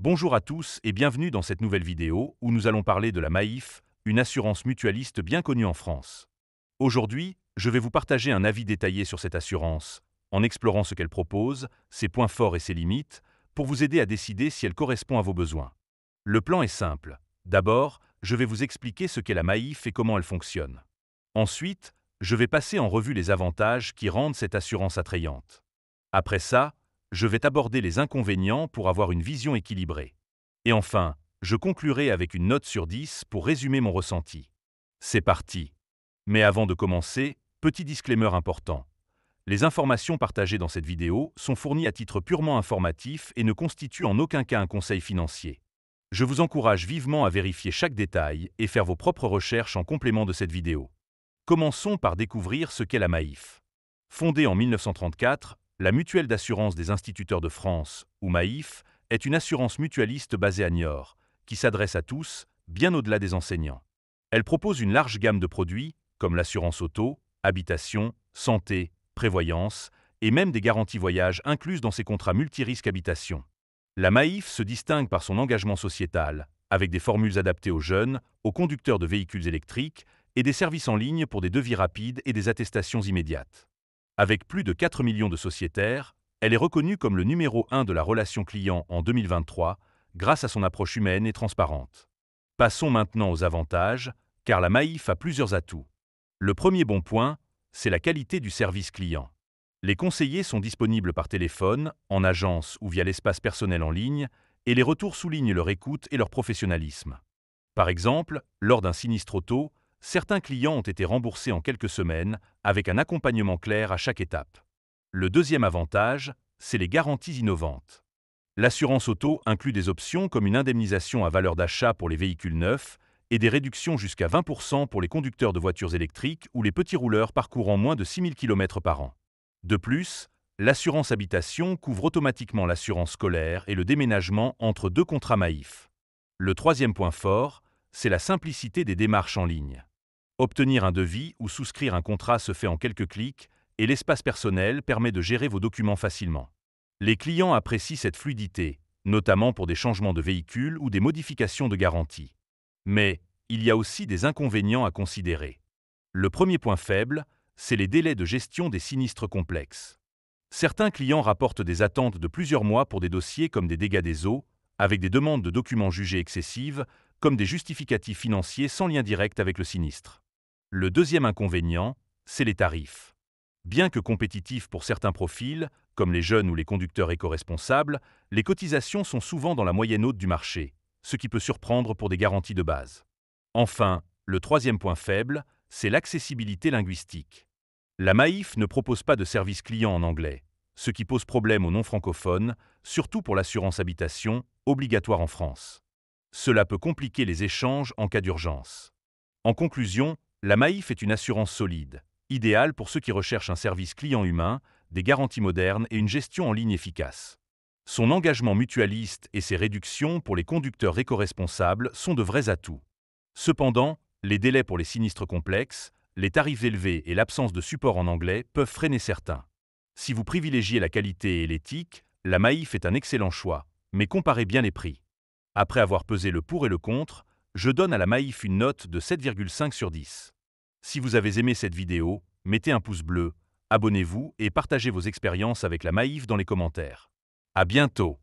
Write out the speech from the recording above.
Bonjour à tous et bienvenue dans cette nouvelle vidéo où nous allons parler de la Maif, une assurance mutualiste bien connue en France. Aujourd'hui, je vais vous partager un avis détaillé sur cette assurance, en explorant ce qu'elle propose, ses points forts et ses limites, pour vous aider à décider si elle correspond à vos besoins. Le plan est simple. D'abord, je vais vous expliquer ce qu'est la Maif et comment elle fonctionne. Ensuite, je vais passer en revue les avantages qui rendent cette assurance attrayante. Après ça, je vais aborder les inconvénients pour avoir une vision équilibrée. Et enfin, je conclurai avec une note sur 10 pour résumer mon ressenti. C'est parti. Mais avant de commencer, petit disclaimer important. Les informations partagées dans cette vidéo sont fournies à titre purement informatif et ne constituent en aucun cas un conseil financier. Je vous encourage vivement à vérifier chaque détail et faire vos propres recherches en complément de cette vidéo. Commençons par découvrir ce qu'est la Maif. Fondée en 1934, la Mutuelle d'assurance des instituteurs de France, ou Maif, est une assurance mutualiste basée à Niort, qui s'adresse à tous, bien au-delà des enseignants. Elle propose une large gamme de produits, comme l'assurance auto, habitation, santé, prévoyance, et même des garanties voyage incluses dans ses contrats multirisques habitation. La Maif se distingue par son engagement sociétal, avec des formules adaptées aux jeunes, aux conducteurs de véhicules électriques, et des services en ligne pour des devis rapides et des attestations immédiates. Avec plus de 4 millions de sociétaires, elle est reconnue comme le numéro 1 de la relation client en 2023 grâce à son approche humaine et transparente. Passons maintenant aux avantages, car la Maif a plusieurs atouts. Le premier bon point, c'est la qualité du service client. Les conseillers sont disponibles par téléphone, en agence ou via l'espace personnel en ligne, et les retours soulignent leur écoute et leur professionnalisme. Par exemple, lors d'un sinistre auto, certains clients ont été remboursés en quelques semaines, avec un accompagnement clair à chaque étape. Le deuxième avantage, c'est les garanties innovantes. L'assurance auto inclut des options comme une indemnisation à valeur d'achat pour les véhicules neufs et des réductions jusqu'à 20% pour les conducteurs de voitures électriques ou les petits rouleurs parcourant moins de 6 000 km par an. De plus, l'assurance habitation couvre automatiquement l'assurance scolaire et le déménagement entre deux contrats Maif. Le troisième point fort, c'est la simplicité des démarches en ligne. Obtenir un devis ou souscrire un contrat se fait en quelques clics et l'espace personnel permet de gérer vos documents facilement. Les clients apprécient cette fluidité, notamment pour des changements de véhicule ou des modifications de garantie. Mais il y a aussi des inconvénients à considérer. Le premier point faible, c'est les délais de gestion des sinistres complexes. Certains clients rapportent des attentes de plusieurs mois pour des dossiers comme des dégâts des eaux, avec des demandes de documents jugés excessives, comme des justificatifs financiers sans lien direct avec le sinistre. Le deuxième inconvénient, c'est les tarifs. Bien que compétitifs pour certains profils, comme les jeunes ou les conducteurs éco-responsables, les cotisations sont souvent dans la moyenne haute du marché, ce qui peut surprendre pour des garanties de base. Enfin, le troisième point faible, c'est l'accessibilité linguistique. La Maif ne propose pas de service client en anglais, ce qui pose problème aux non-francophones, surtout pour l'assurance habitation, obligatoire en France. Cela peut compliquer les échanges en cas d'urgence. En conclusion, la Maif est une assurance solide, idéale pour ceux qui recherchent un service client humain, des garanties modernes et une gestion en ligne efficace. Son engagement mutualiste et ses réductions pour les conducteurs éco-responsables sont de vrais atouts. Cependant, les délais pour les sinistres complexes, les tarifs élevés et l'absence de support en anglais peuvent freiner certains. Si vous privilégiez la qualité et l'éthique, la Maif est un excellent choix, mais comparez bien les prix. Après avoir pesé le pour et le contre, je donne à la Maif une note de 7,5 sur 10. Si vous avez aimé cette vidéo, mettez un pouce bleu, abonnez-vous et partagez vos expériences avec la Maif dans les commentaires. À bientôt!